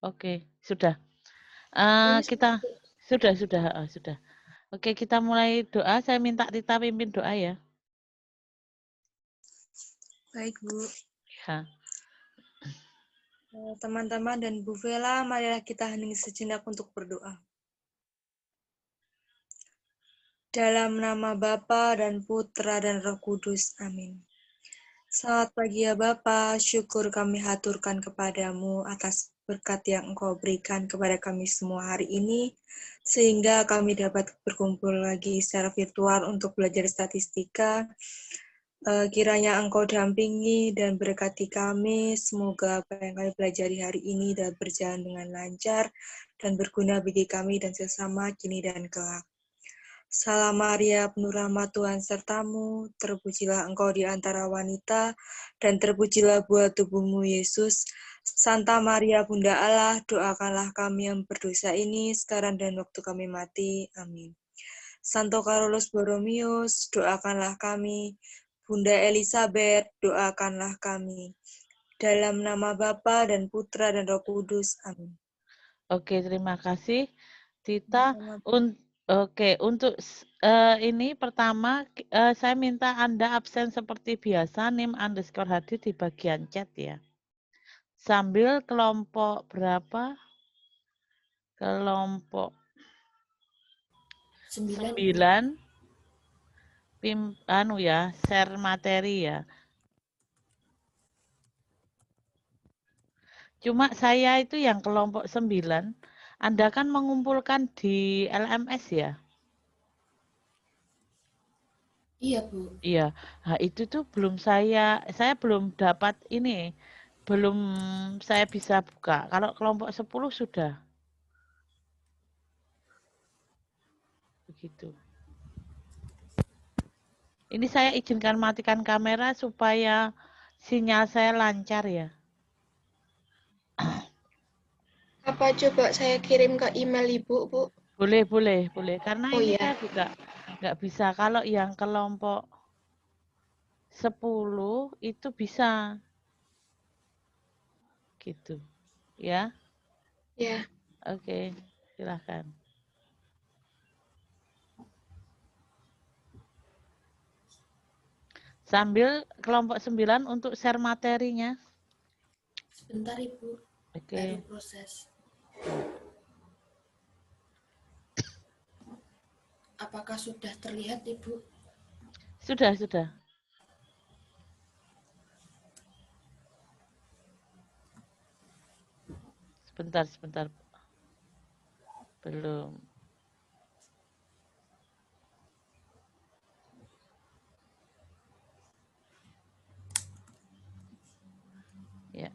Oke, sudah. Ini Kita sudah. Oke, kita mulai doa. Saya minta Tita pimpin doa ya. baik, Bu. Ya. Teman-teman dan Bu Vela, marilah kita hening sejenak untuk berdoa. Dalam nama Bapa dan Putra dan Roh Kudus. Amin. Selamat pagi ya Bapa, syukur kami haturkan kepadamu atas berkat yang Engkau berikan kepada kami semua hari ini, sehingga kami dapat berkumpul lagi secara virtual untuk belajar statistika. Kiranya Engkau dampingi dan berkati kami, semoga apa yang kami pelajari hari ini dapat berjalan dengan lancar dan berguna bagi kami dan sesama kini dan kelak. Salam Maria, penuh rahmat Tuhan sertamu, terpujilah engkau di antara wanita, dan terpujilah buah tubuhmu Yesus. Santa Maria, Bunda Allah, doakanlah kami yang berdosa ini, sekarang dan waktu kami mati. Amin. Santo Carolus Borromeus, doakanlah kami. Bunda Elizabeth, doakanlah kami. Dalam nama Bapa dan Putra dan Roh Kudus. Amin. Oke, terima kasih Tita. Oke, untuk ini pertama saya minta Anda absen seperti biasa, _hadir di bagian chat ya. Sambil kelompok berapa? Kelompok 9 share materi ya. Cuma saya itu yang kelompok 9, Anda kan mengumpulkan di LMS ya? Iya, Bu. Iya, nah, itu tuh belum saya belum dapat ini, belum saya bisa buka. Kalau kelompok 10 sudah. Begitu. Ini saya izinkan matikan kamera supaya sinyal saya lancar ya. Apa coba saya kirim ke email Ibu, Bu? Boleh. Karena Oh ini iya. saya juga nggak bisa. Kalau yang kelompok 10 itu bisa. Gitu. Ya. Ya. Oke, silahkan. Sambil kelompok 9 untuk share materinya. Sebentar, Ibu. Oke. Baru proses. Apakah sudah terlihat, Ibu? Sudah. Sebentar. Belum. Ya.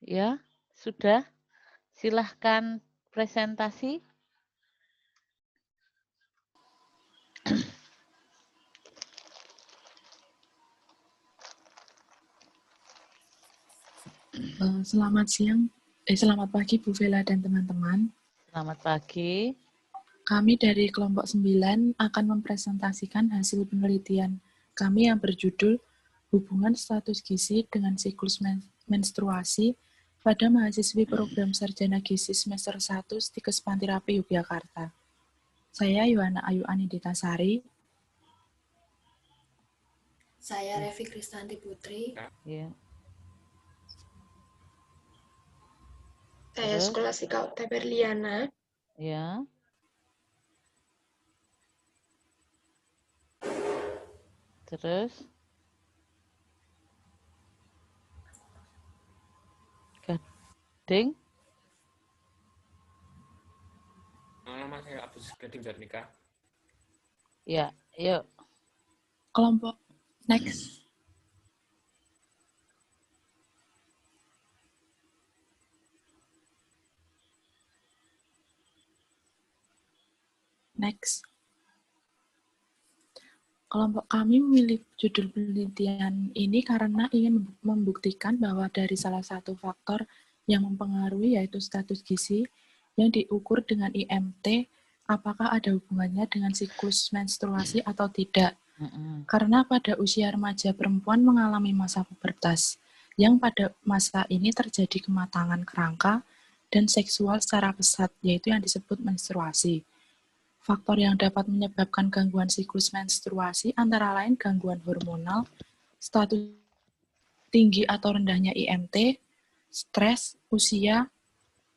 Ya, sudah. Silahkan presentasi. Selamat pagi Bu Vela dan teman-teman. Selamat pagi. Kami dari kelompok 9 akan mempresentasikan hasil penelitian kami yang berjudul Hubungan Status Gizi dengan Siklus Menstruasi pada mahasiswi program Sarjana Gizi semester 1 Stikes Pantirapi Yogyakarta. Saya Yohana Ayu Aniditasari. Saya Revi Kristanti Putri. Ya. Saya Skolastika Okta Berliana. Ya. Terus Gading, Nama saya Abdus Gading Zarnika. ya, yuk. Kelompok next. Next. Kelompok kami memilih judul penelitian ini karena ingin membuktikan bahwa dari salah satu faktor yang mempengaruhi yaitu status gizi yang diukur dengan IMT, apakah ada hubungannya dengan siklus menstruasi atau tidak. Karena pada usia remaja perempuan mengalami masa pubertas, yang pada masa ini terjadi kematangan kerangka dan seksual secara pesat, yaitu yang disebut menstruasi. Faktor yang dapat menyebabkan gangguan siklus menstruasi antara lain gangguan hormonal, status tinggi atau rendahnya IMT, stres, usia,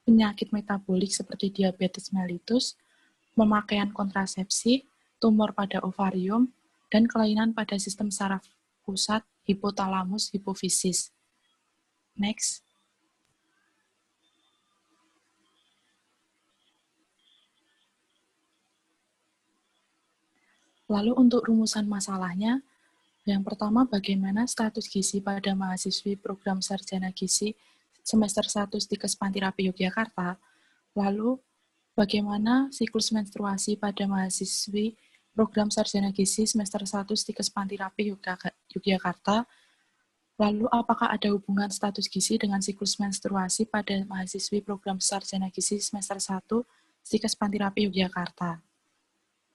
penyakit metabolik seperti diabetes mellitus, pemakaian kontrasepsi, tumor pada ovarium, dan kelainan pada sistem saraf pusat, hipotalamus, hipofisis. Next. Lalu untuk rumusan masalahnya, yang pertama bagaimana status gizi pada mahasiswi program sarjana gizi semester 1 Stikes Pantirapi Yogyakarta. Lalu bagaimana siklus menstruasi pada mahasiswi program sarjana gizi semester 1 Stikes Pantirapi Yogyakarta. Lalu apakah ada hubungan status gizi dengan siklus menstruasi pada mahasiswi program sarjana gizi semester 1 Stikes Pantirapi Yogyakarta.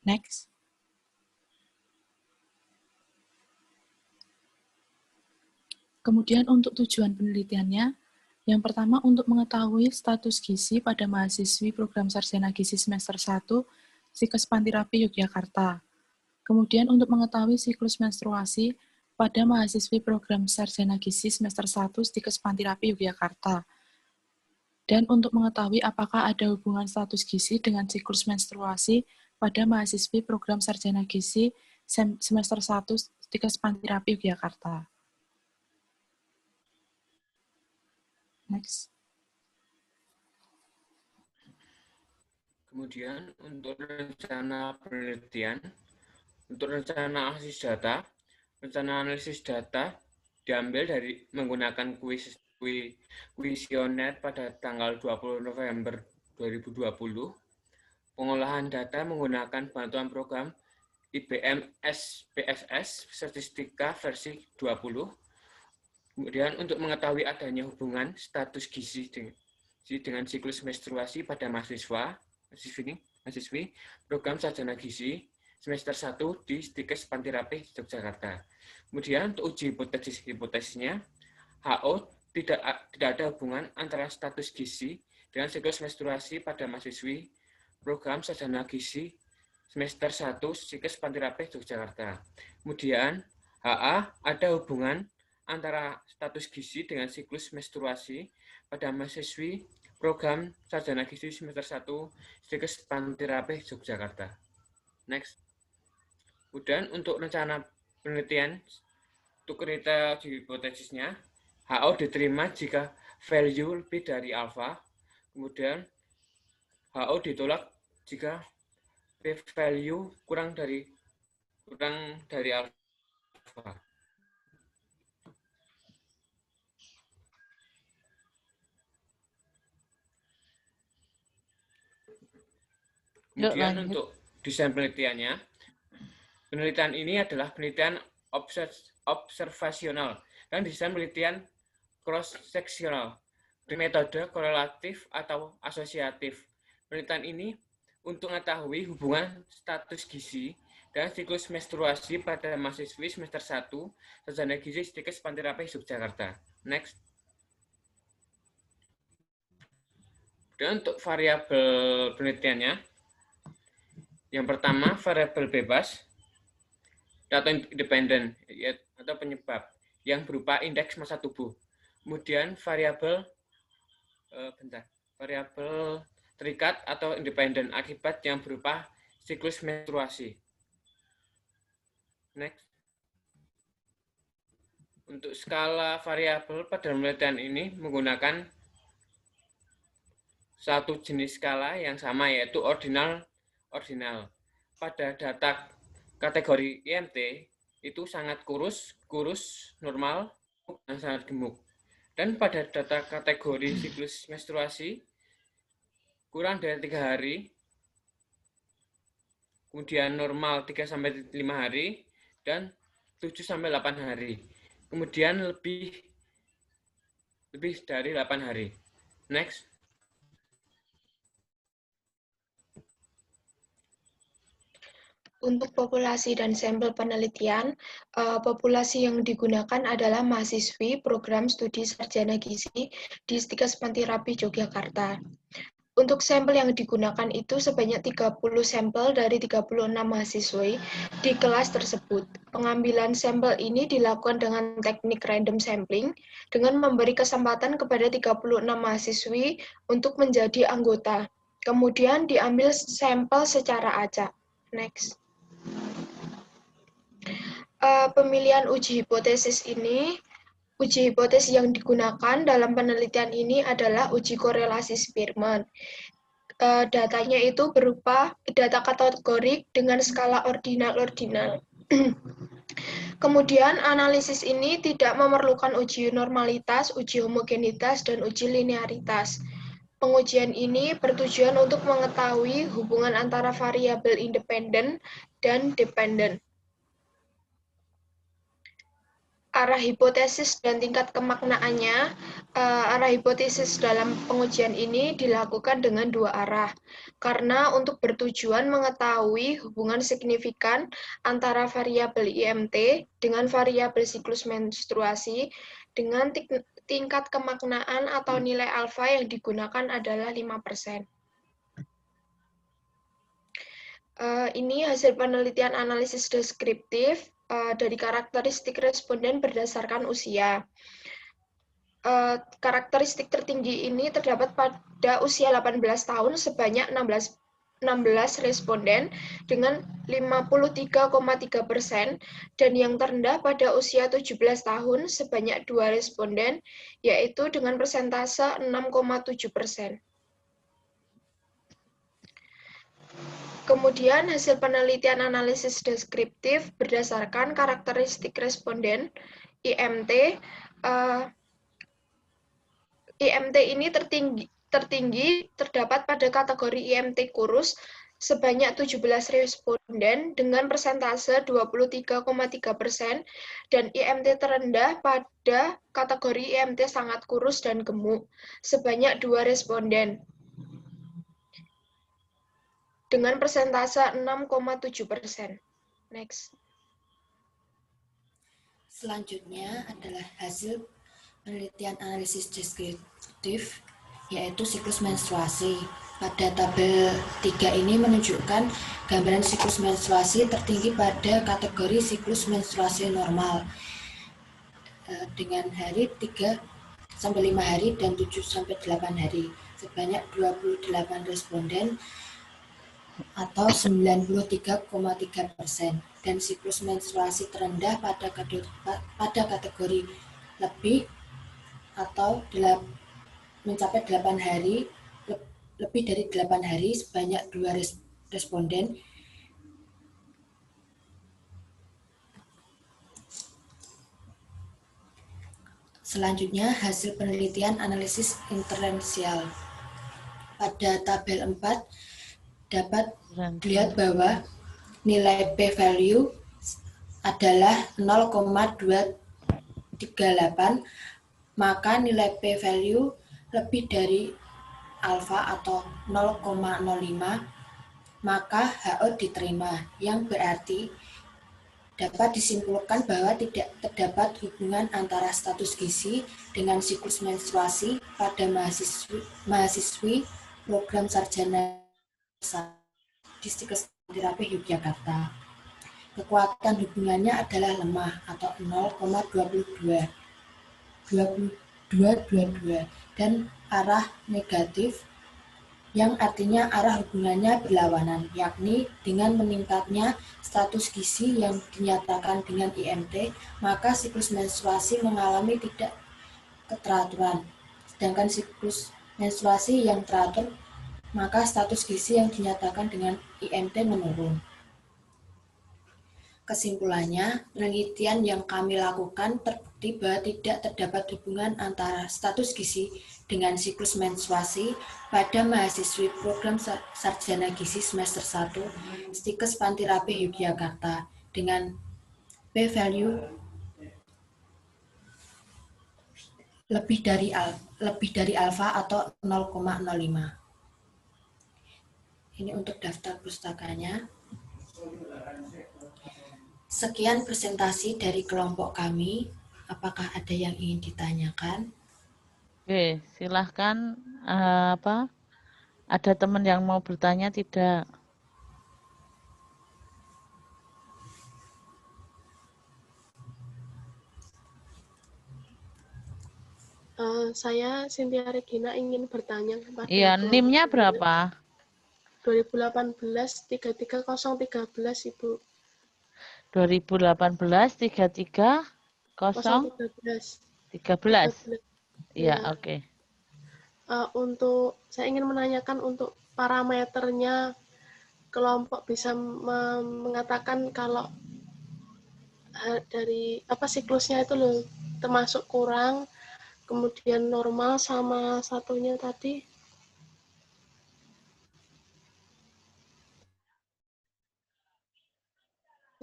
Next. Kemudian untuk tujuan penelitiannya, yang pertama untuk mengetahui status gizi pada mahasiswi program sarjana gizi semester 1 Stikes Pantirapi Yogyakarta. Kemudian untuk mengetahui siklus menstruasi pada mahasiswi program sarjana gizi semester 1 Stikes Pantirapi Yogyakarta. Dan untuk mengetahui apakah ada hubungan status gizi dengan siklus menstruasi pada mahasiswi program sarjana gizi semester 1 Stikes Pantirapi Yogyakarta. Next. Kemudian untuk rencana penelitian, untuk rencana analisis data diambil dari menggunakan kuesioner pada tanggal 20 November 2020. Pengolahan data menggunakan bantuan program IBM SPSS Statistika versi 20. Kemudian untuk mengetahui adanya hubungan status gizi dengan siklus menstruasi pada mahasiswi program sarjana gizi semester 1 di Stikes Pantirapi Yogyakarta. Kemudian untuk uji hipotesisnya, HO tidak ada hubungan antara status gizi dengan siklus menstruasi pada mahasiswi program sarjana gizi semester 1 Stikes Pantirapi Yogyakarta. Kemudian HA ada hubungan antara status gizi dengan siklus menstruasi pada mahasiswi program sarjana gizi semester 1 Stikes Pantirapi Yogyakarta. Next. Kemudian untuk rencana penelitian, untuk kriteria hipotesisnya, HO diterima jika value lebih dari alfa, kemudian HO ditolak jika p-value kurang dari alfa. Kemudian untuk desain penelitiannya, penelitian ini adalah penelitian observasional dan desain penelitian cross-seksional metode korelatif atau asosiatif. Penelitian ini untuk mengetahui hubungan status gizi dan siklus menstruasi pada mahasiswi semester 1 sarjana gizi Stikes Pantirapi Yogyakarta. Next. Dan untuk variabel penelitiannya, yang pertama variabel bebas atau independen atau penyebab yang berupa indeks massa tubuh. Kemudian variabel terikat atau independen akibat yang berupa siklus menstruasi. Next. Untuk skala variabel pada penelitian ini menggunakan satu jenis skala yang sama, yaitu ordinal. Pada data kategori IMT itu sangat kurus, normal, dan sangat gemuk. Dan pada data kategori siklus menstruasi kurang dari 3 hari, kemudian normal 3-5 hari, dan 7-8 hari. Kemudian lebih dari 8 hari. Next. Untuk populasi dan sampel penelitian, populasi yang digunakan adalah mahasiswi program studi sarjana gizi di Stikes Pantirapi Yogyakarta. Untuk sampel yang digunakan itu sebanyak 30 sampel dari 36 mahasiswi di kelas tersebut. Pengambilan sampel ini dilakukan dengan teknik random sampling dengan memberi kesempatan kepada 36 mahasiswi untuk menjadi anggota. Kemudian diambil sampel secara acak. Next. Pemilihan uji hipotesis yang digunakan dalam penelitian ini adalah uji korelasi Spearman. Datanya itu berupa data kategorik dengan skala ordinal. Kemudian analisis ini tidak memerlukan uji normalitas, uji homogenitas, dan uji linearitas. Pengujian ini bertujuan untuk mengetahui hubungan antara variabel independen dan dependen. Arah hipotesis dan tingkat kemaknaannya, arah hipotesis dalam pengujian ini dilakukan dengan 2 arah, karena untuk bertujuan mengetahui hubungan signifikan antara variabel IMT dengan variabel siklus menstruasi dengan tingkat kemaknaan atau nilai alfa yang digunakan adalah 5%. Ini hasil penelitian analisis deskriptif dari karakteristik responden berdasarkan usia. Karakteristik tertinggi ini terdapat pada usia 18 tahun sebanyak 16 responden dengan 53,3% dan yang terendah pada usia 17 tahun sebanyak 2 responden yaitu dengan persentase 6,7%. Kemudian hasil penelitian analisis deskriptif berdasarkan karakteristik responden IMT. IMT ini tertinggi terdapat pada kategori IMT kurus sebanyak 17 responden dengan persentase 23,3% dan IMT terendah pada kategori IMT sangat kurus dan gemuk sebanyak 2 responden dengan persentase 6,7%. Next. Selanjutnya adalah hasil penelitian analisis deskriptif, yaitu siklus menstruasi. Pada tabel 3 ini menunjukkan gambaran siklus menstruasi tertinggi pada kategori siklus menstruasi normal dengan hari 3-5 hari dan 7-8 hari. Sebanyak 28 responden atau 93,3% dan siklus menstruasi terendah pada kategori lebih atau mencapai 8 hari, lebih dari 8 hari sebanyak 2 responden. Selanjutnya hasil penelitian analisis interferensial. Pada tabel 4 dapat dilihat bahwa nilai p-value adalah 0,238, maka nilai p-value lebih dari alfa atau 0,05, maka HO diterima, yang berarti dapat disimpulkan bahwa tidak terdapat hubungan antara status gizi dengan siklus menstruasi pada mahasiswi program sarjana di Stikes Pantirapi Yogyakarta. Kekuatan hubungannya adalah lemah atau 0,22 dan arah negatif yang artinya arah hubungannya berlawanan, yakni dengan meningkatnya status gizi yang dinyatakan dengan IMT, maka siklus menstruasi mengalami tidak keteraturan. Sedangkan siklus menstruasi yang teratur, maka status gizi yang dinyatakan dengan IMT menurun. Kesimpulannya, penelitian yang kami lakukan terbukti bahwa tidak terdapat hubungan antara status gizi dengan siklus menstruasi pada mahasiswi program Sarjana Gizi semester 1 Stikes Pantirapih Yogyakarta dengan p-value lebih dari alfa atau 0,05. Ini untuk daftar pustakanya. Sekian presentasi dari kelompok kami. Apakah ada yang ingin ditanyakan? Oke, silahkan. Ada teman yang mau bertanya tidak? Saya Cynthia Regina ingin bertanya kepada Iya, NIM-nya berapa? 2018 33013 Ibu. 2018 33 0 13. Iya, oke. Untuk saya ingin menanyakan untuk parameternya kelompok bisa mengatakan kalau dari siklusnya itu loh termasuk kurang, kemudian normal sama satunya tadi.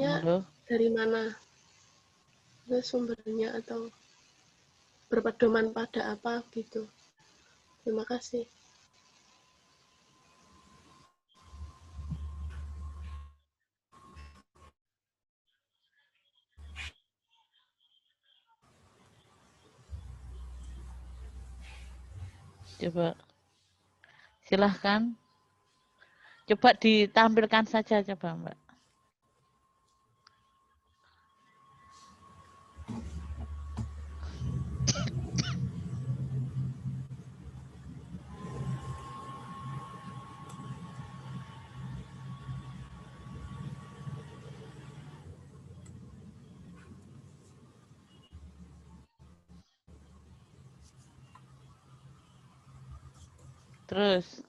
Halo. Dari mana sumbernya atau berpedoman pada apa gitu. Terima kasih. Coba silahkan. Coba ditampilkan saja coba Mbak. Terus.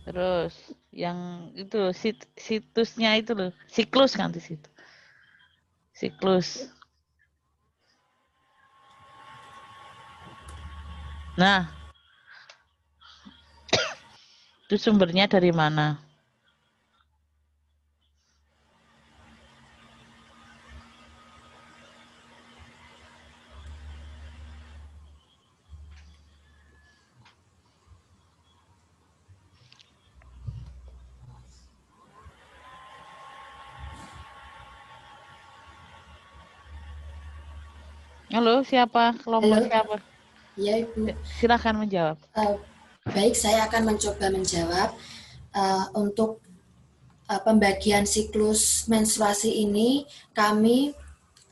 Terus yang itu situsnya itu loh, siklus kan di situ. Siklus. Nah. Itu sumbernya dari mana? Halo, siapa? Kelompok Halo. siapa? Ya, Ibu. Silakan menjawab. Baik, saya akan mencoba menjawab. Untuk pembagian siklus menstruasi ini, kami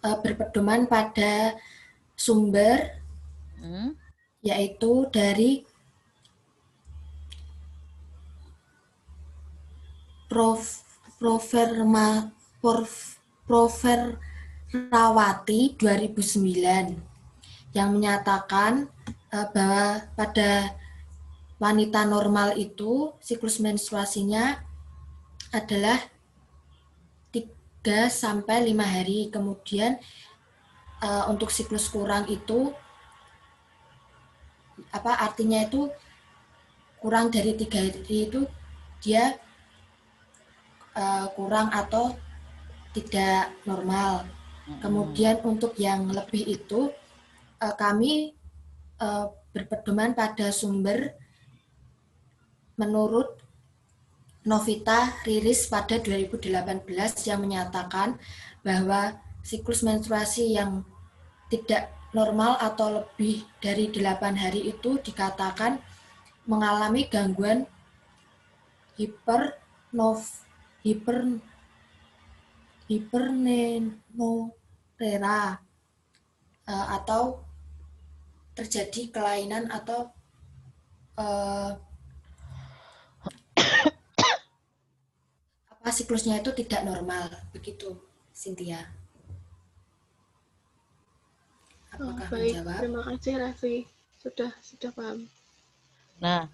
berpedoman pada sumber, yaitu dari Proferrawati 2009 yang menyatakan bahwa pada wanita normal itu siklus menstruasinya adalah 3-5 hari. Kemudian untuk siklus kurang itu artinya itu kurang dari 3 hari itu dia kurang atau tidak normal. Kemudian untuk yang lebih itu kami berpedoman pada sumber menurut Novita Riris pada 2018 yang menyatakan bahwa siklus menstruasi yang tidak normal atau lebih dari 8 hari itu dikatakan mengalami gangguan hiperneurera atau terjadi kelainan atau siklusnya itu tidak normal, begitu, Cynthia. Apakah Baik, menjawab? terima kasih Raffi. Sudah paham. Nah,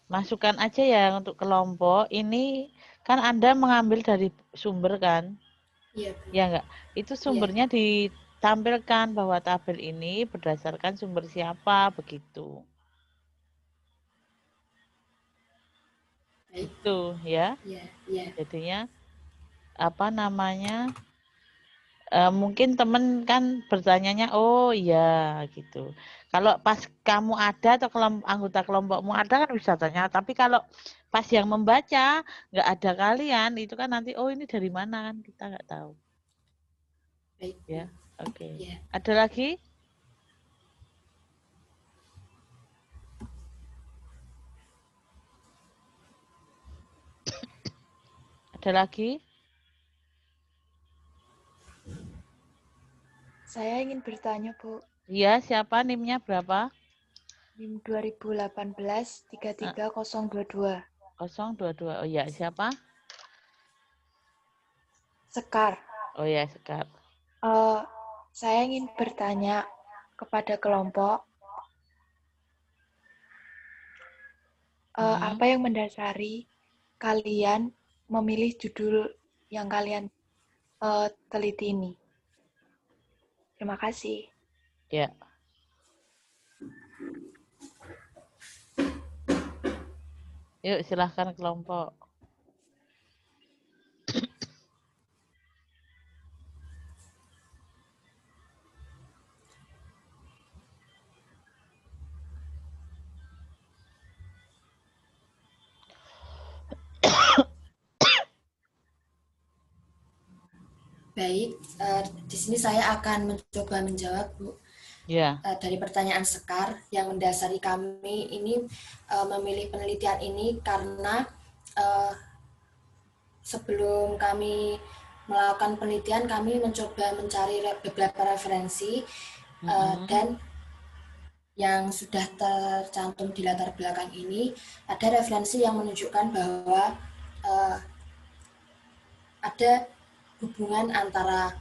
masukkan aja ya untuk kelompok. Ini kan Anda mengambil dari sumber kan? Iya, Bu. Ya enggak? Itu sumbernya ditampilkan bahwa tabel ini berdasarkan sumber siapa, begitu. Baik. Itu ya. Iya. Jadinya apa namanya? Mungkin temen kan bertanyanya, oh iya gitu. Kalau pas kamu ada atau anggota kelompokmu ada kan bisa tanya. Tapi kalau pas yang membaca nggak ada kalian, itu kan nanti oh ini dari mana kan kita nggak tahu. Baik. Ya, oke. Ya. Ada lagi? Ada lagi? Saya ingin bertanya, Bu. Iya, siapa NIM-nya berapa? NIM 2018 33022. 022. Oh iya, siapa? Sekar. Oh ya, Sekar. Saya ingin bertanya kepada kelompok, apa yang mendasari kalian memilih judul yang kalian teliti ini? Terima kasih. Ya. Yuk, silahkan kelompok. Baik, di sini saya akan mencoba menjawab, Bu. Ya. Dari pertanyaan Sekar, yang mendasari kami ini memilih penelitian ini karena sebelum kami melakukan penelitian, kami mencoba mencari beberapa referensi dan yang sudah tercantum di latar belakang ini, ada referensi yang menunjukkan bahwa ada hubungan antara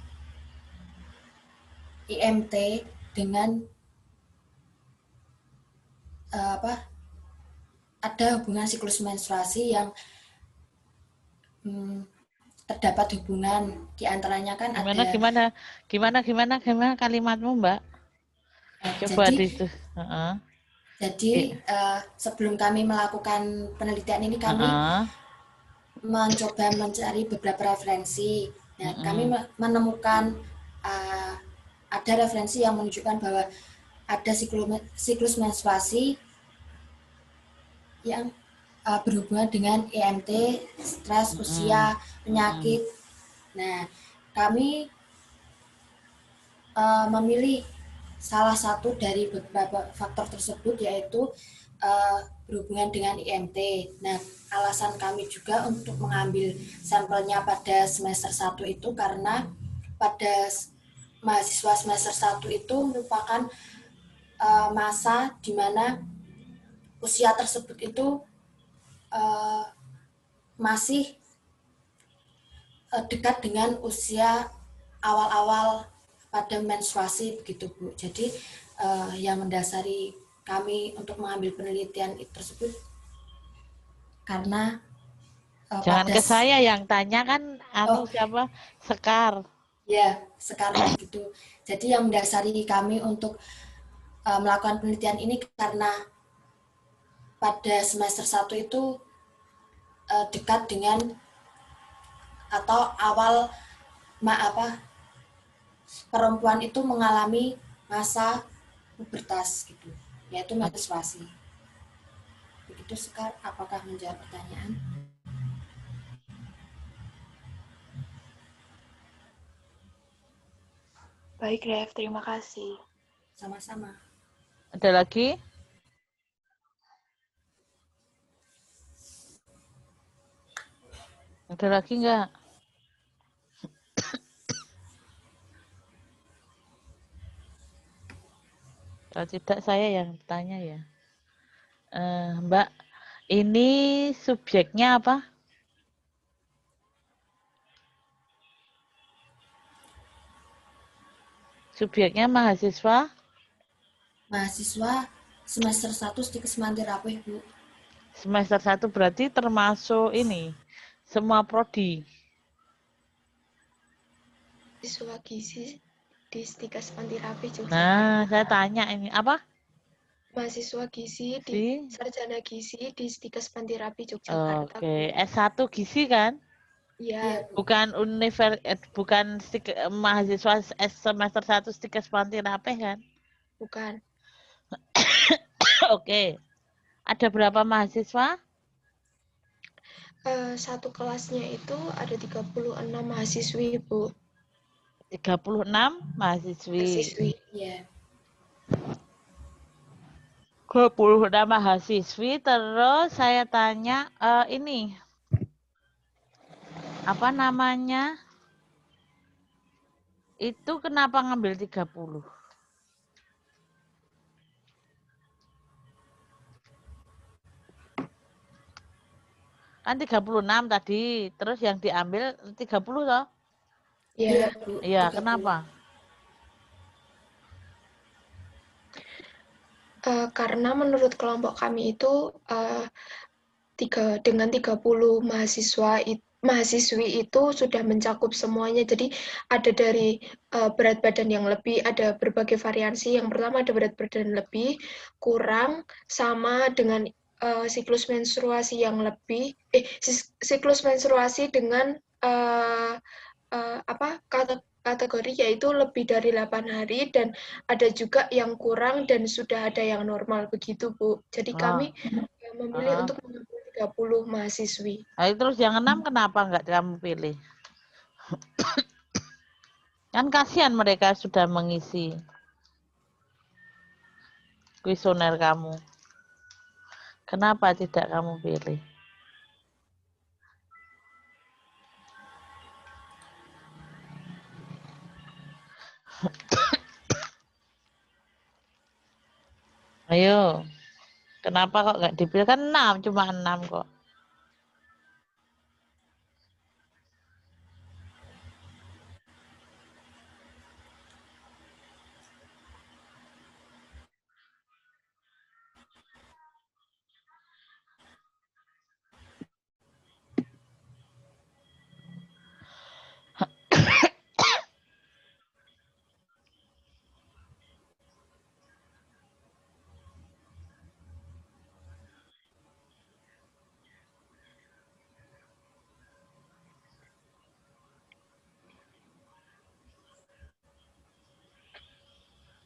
IMT dengan ada hubungan siklus menstruasi yang terdapat hubungan di antaranya kan gimana kalimatmu, Mbak? Coba Jadi sebelum kami melakukan penelitian ini kami mencoba mencari beberapa referensi. Nah, kami menemukan ada referensi yang menunjukkan bahwa ada siklus menstruasi yang berhubungan dengan IMT, stres, usia, penyakit. Nah, kami memilih salah satu dari beberapa faktor tersebut, yaitu berhubungan dengan IMT. Nah, alasan kami juga untuk mengambil sampelnya pada semester 1 itu karena pada mahasiswa semester 1 itu merupakan masa di mana usia tersebut itu masih dekat dengan usia awal-awal pada menstruasi, begitu, Bu. Jadi yang mendasari kami untuk mengambil penelitian tersebut karena jangan ke saya yang tanya kan siapa? Sekar. Ya, sekarang gitu. Jadi yang mendasari kami untuk melakukan penelitian ini karena pada semester 1 itu dekat dengan atau awal perempuan itu mengalami masa pubertas gitu, yaitu menstruasi. Begitu, Sekar. Apakah menjawab pertanyaan? Baik, Rev. Terima kasih. Sama-sama. Ada lagi? Ada lagi nggak? Kalau tidak saya yang tanya ya. Mbak, ini subjeknya apa? Subjeknya mahasiswa? Mahasiswa semester 1 Stikes Mantirapih, Bu. Semester 1 berarti termasuk ini, semua prodi. Siswa gizi di Stikes Mantirapih Yogyakarta. Nah, saya tanya ini apa? Mahasiswa gizi di Sarjana Gizi di Stikes Mantirapih Yogyakarta. Oke, S1 gizi kan? Ya, Bukan mahasiswa semester 1 Stikes Mantirapih kan? bukan. Oke. Ada berapa mahasiswa? Satu kelasnya itu ada 36 mahasiswi, Bu. 36 mahasiswi. Iya. 26 mahasiswi, terus saya tanya ini apa namanya? Itu kenapa ngambil 30? Kan 36 tadi, terus yang diambil 30 toh? Iya, Bu. Iya, kenapa? Karena menurut kelompok kami itu dengan 30 mahasiswi itu sudah mencakup semuanya. Jadi ada dari berat badan yang lebih, ada berbagai variasi. Yang pertama ada berat badan lebih, kurang, sama dengan siklus menstruasi yang lebih, siklus menstruasi dengan kategori yaitu lebih dari 8 hari, dan ada juga yang kurang dan sudah ada yang normal, begitu Bu. Jadi kami memilih untuk mengambil 30 mahasiswi. Nah, terus yang 6 kenapa nggak kamu pilih? Kan kasihan mereka sudah mengisi kuesioner kamu. Kenapa tidak kamu pilih? Ayo, kenapa kok nggak dipilih? Kan 6, cuma 6 kok.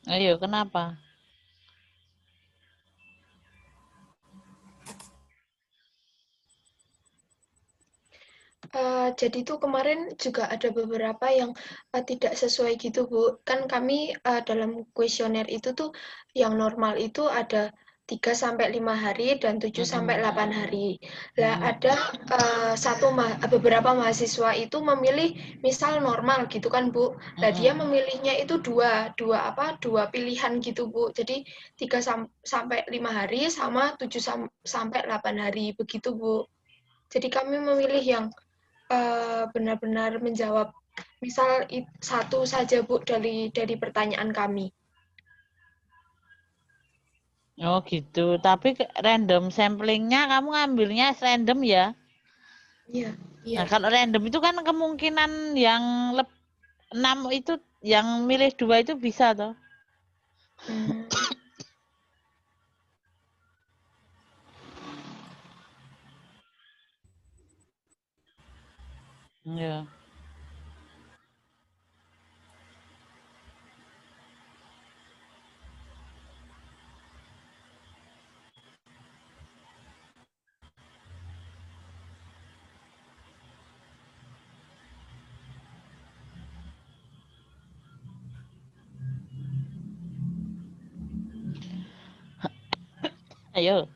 Ayo, kenapa? Jadi itu kemarin juga ada beberapa yang tidak sesuai gitu, Bu. Kan kami dalam kuesioner itu tuh yang normal itu ada 3-5 hari dan 7-8 hari. Lah ada beberapa mahasiswa itu memilih misal normal gitu kan, Bu. Lah dia memilihnya itu dua pilihan gitu, Bu. Jadi 3-5 hari sama 7-8 hari begitu, Bu. Jadi kami memilih yang benar-benar menjawab misal satu saja, Bu, dari pertanyaan kami. Oh gitu, tapi random samplingnya kamu ngambilnya random ya? Iya. Nah kalau random itu kan kemungkinan yang 6 itu yang milih 2 itu bisa toh? Ya. Ayo.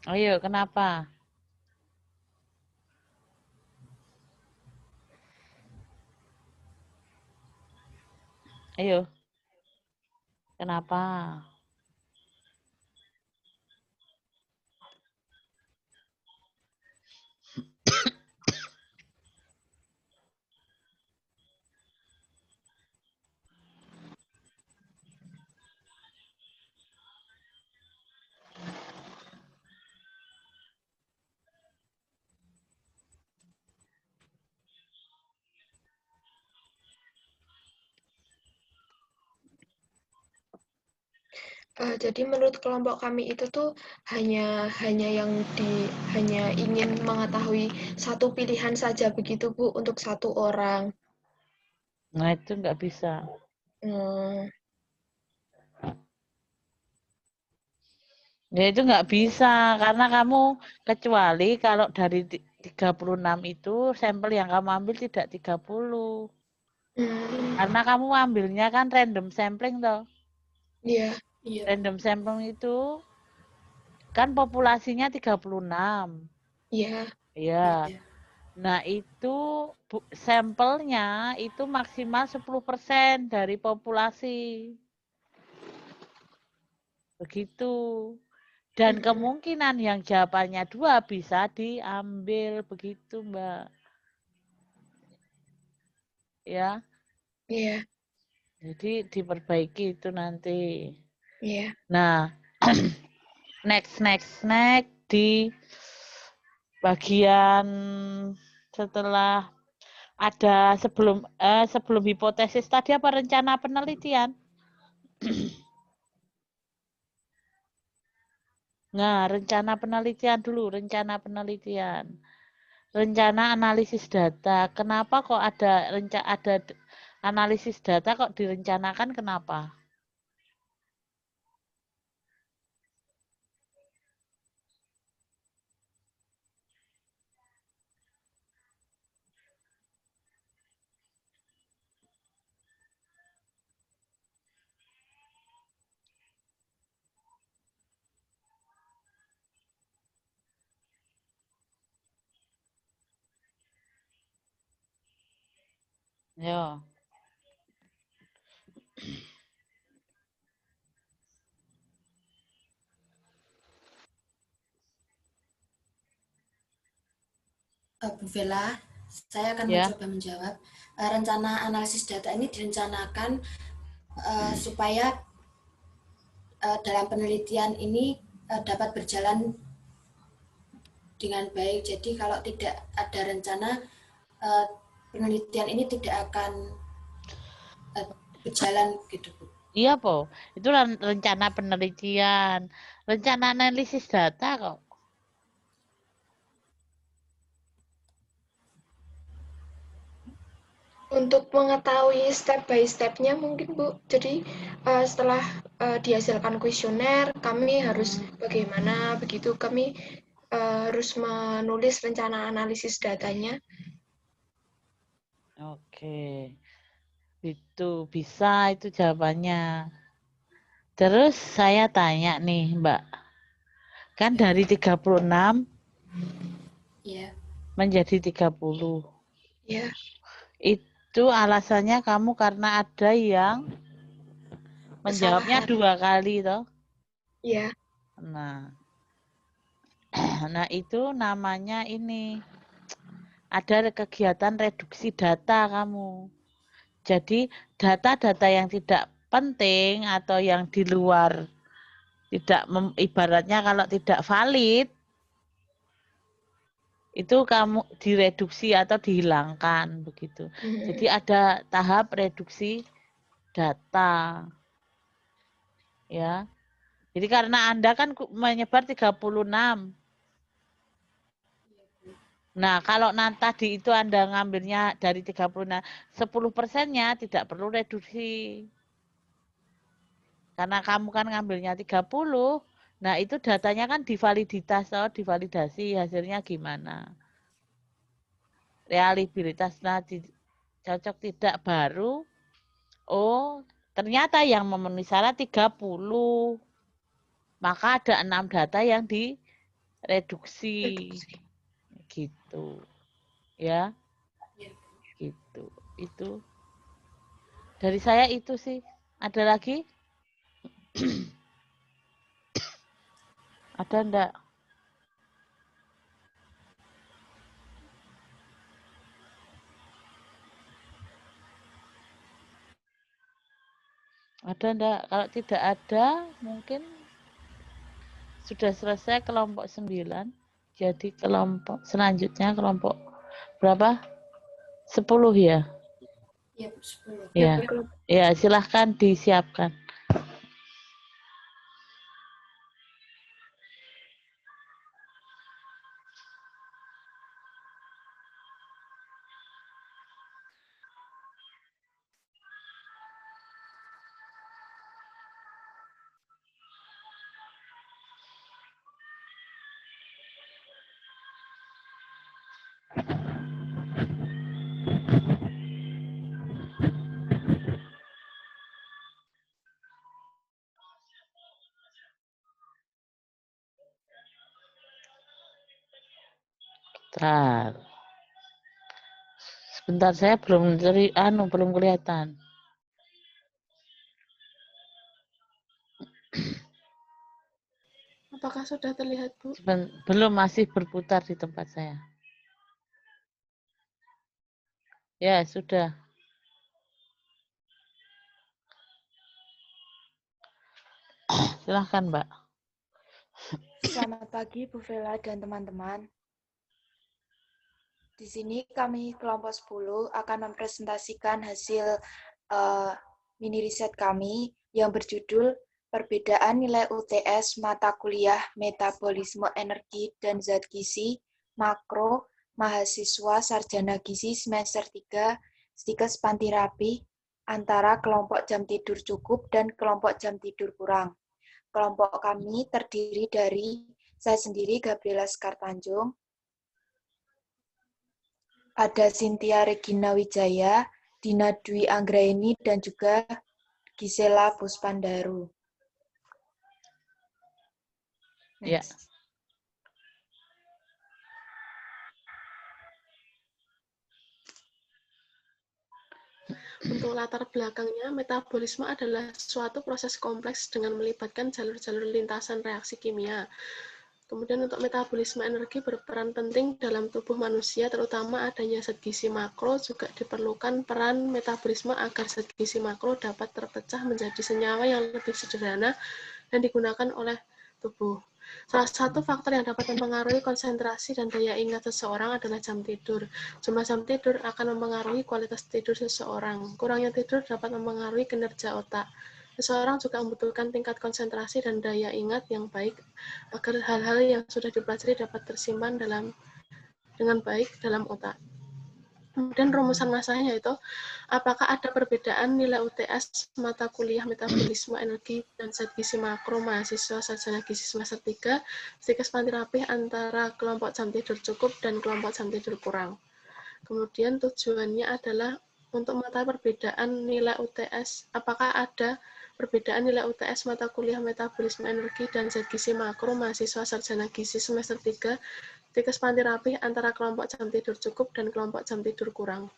Ayo, kenapa? Ayo, kenapa? Jadi menurut kelompok kami itu tuh hanya ingin mengetahui satu pilihan saja begitu Bu untuk satu orang. Nah, itu nggak bisa. Ya itu nggak bisa, karena kamu kecuali kalau dari 36 itu sampel yang kamu ambil tidak 30. Karena kamu ambilnya kan random sampling toh. Iya. Random sampling itu kan populasinya 36. Iya. Iya. Nah, itu sampelnya itu maksimal 10% dari populasi. Begitu. Dan kemungkinan yang jawabannya 2 bisa diambil. Begitu, Mbak. Ya. Iya. Jadi diperbaiki itu nanti. Iya. Nah, next di bagian setelah ada sebelum hipotesis tadi apa rencana penelitian? Nah, rencana penelitian dulu, rencana penelitian. Rencana analisis data. Kenapa kok ada analisis data kok direncanakan, kenapa? Ya. Bu Vela, saya akan mencoba menjawab. Rencana analisis data ini direncanakan supaya dalam penelitian ini dapat berjalan dengan baik. Jadi kalau tidak ada rencana, penelitian ini tidak akan berjalan gitu, Bu. Iya, Po. Itu rencana penelitian. Rencana analisis data kok. Untuk mengetahui step by step-nya mungkin Bu. Jadi setelah dihasilkan kuesioner, kami harus bagaimana begitu. Kami harus menulis rencana analisis datanya. Oke. Itu bisa itu jawabannya. Terus saya tanya nih, Mbak. Kan dari 36 menjadi 30. Iya. Itu alasannya kamu karena ada yang menjawabnya 2 kali toh? Iya. Nah itu namanya ini ada kegiatan reduksi data kamu. Jadi data-data yang tidak penting atau yang di luar tidak ibaratnya kalau tidak valid itu kamu direduksi atau dihilangkan begitu. Jadi ada tahap reduksi data. Ya. Jadi karena Anda kan menyebar 36. Nah, kalau nanti tadi itu Anda ngambilnya dari 36, 10%-nya tidak perlu reduksi. Karena kamu kan ngambilnya 30, nah itu datanya kan divalidasi hasilnya gimana. Reliabilitas, nah cocok tidak baru, oh ternyata yang memenuhi syarat 30. Maka ada 6 data yang direduksi. Gitu. Ya. Gitu. Itu. Dari saya itu sih. Ada lagi? Ada enggak? Ada enggak? Kalau tidak ada, mungkin sudah selesai kelompok 9. Jadi kelompok selanjutnya kelompok berapa? 10 ya? Ya, 10. Ya. Ya, silahkan disiapkan. Bentar. Sebentar, saya belum belum kelihatan. Apakah sudah terlihat, Bu? Belum, masih berputar di tempat saya. Ya, sudah. Silahkan, Mbak. Selamat pagi, Bu Vela dan teman-teman. Di sini kami kelompok 10 akan mempresentasikan hasil mini riset kami yang berjudul Perbedaan Nilai UTS Mata Kuliah Metabolisme Energi dan Zat Gizi Makro Mahasiswa Sarjana Gizi semester 3 Stikes Pantirapi antara kelompok jam tidur cukup dan kelompok jam tidur kurang. Kelompok kami terdiri dari saya sendiri, Gabriela Skartanjung, ada Cynthia Regina Wijaya, Dina Dwi Anggraini, dan juga Gisela Puspandaru. Ya. Untuk latar belakangnya, metabolisme adalah suatu proses kompleks dengan melibatkan jalur-jalur lintasan reaksi kimia. Kemudian untuk metabolisme energi berperan penting dalam tubuh manusia, terutama adanya zat gizi makro, juga diperlukan peran metabolisme agar zat gizi makro dapat terpecah menjadi senyawa yang lebih sederhana dan digunakan oleh tubuh. Salah satu faktor yang dapat mempengaruhi konsentrasi dan daya ingat seseorang adalah jam tidur. Jumlah jam tidur akan mempengaruhi kualitas tidur seseorang. Kurangnya tidur dapat mempengaruhi kinerja otak. Seseorang juga membutuhkan tingkat konsentrasi dan daya ingat yang baik agar hal-hal yang sudah dipelajari dapat tersimpan dengan baik dalam otak. Kemudian rumusan masalahnya yaitu, apakah ada perbedaan nilai UTS mata kuliah metabolisme energi dan zat gizi makro mahasiswa sarjana gizi semester 3 Stikes Pantirapi antara kelompok jam tidur cukup dan kelompok jam tidur kurang. Kemudian tujuannya adalah untuk mengetahui perbedaan nilai UTS, apakah ada perbedaan nilai UTS mata kuliah metabolisme energi dan zat gizi makro mahasiswa sarjana gizi semester 3 Stikes Pantirapi antara kelompok jam tidur cukup dan kelompok jam tidur kurang.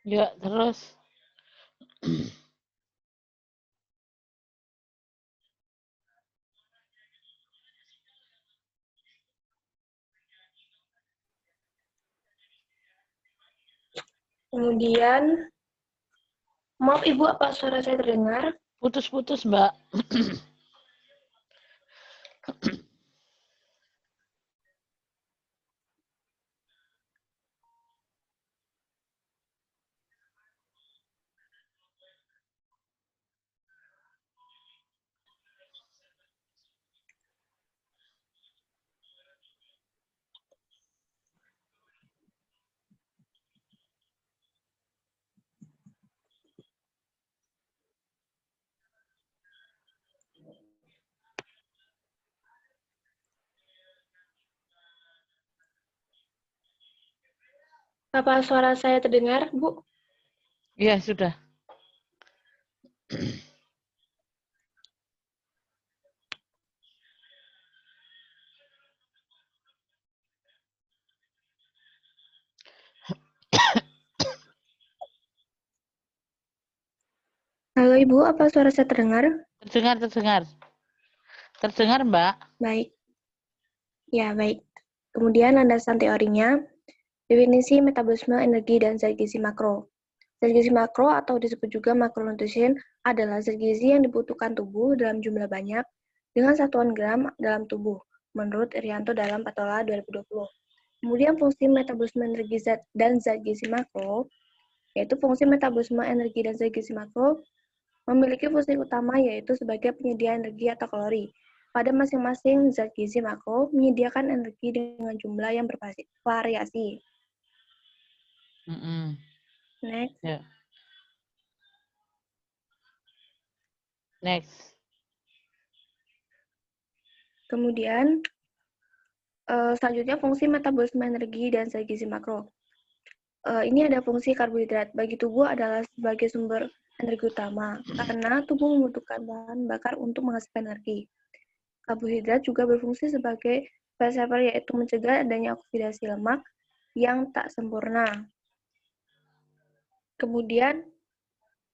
Ya, terus. Kemudian, maaf Ibu, apa suara saya terdengar? Putus-putus, Mbak. Apa suara saya terdengar, Bu? Iya, sudah. Halo Ibu, apa suara saya terdengar? Terdengar, terdengar. Terdengar, Mbak. Baik. Ya, baik. Kemudian landasan teorinya, definisi metabolisme energi dan zat gizi makro. Zat gizi makro atau disebut juga makronutrien adalah zat gizi yang dibutuhkan tubuh dalam jumlah banyak dengan satuan gram dalam tubuh, menurut Irianto dalam Patola 2020. Kemudian fungsi metabolisme energi dan zat gizi makro, yaitu fungsi metabolisme energi dan zat gizi makro memiliki fungsi utama yaitu sebagai penyedia energi atau kalori. Pada masing-masing zat gizi makro menyediakan energi dengan jumlah yang bervariasi. Next. Ya. Next. Kemudian selanjutnya fungsi metabolisme energi dan zat gizi makro. Ini ada fungsi karbohidrat bagi tubuh adalah sebagai sumber energi utama karena tubuh membutuhkan bahan bakar untuk menghasilkan energi. Karbohidrat juga berfungsi sebagai preserver yaitu mencegah adanya oksidasi lemak yang tak sempurna. Kemudian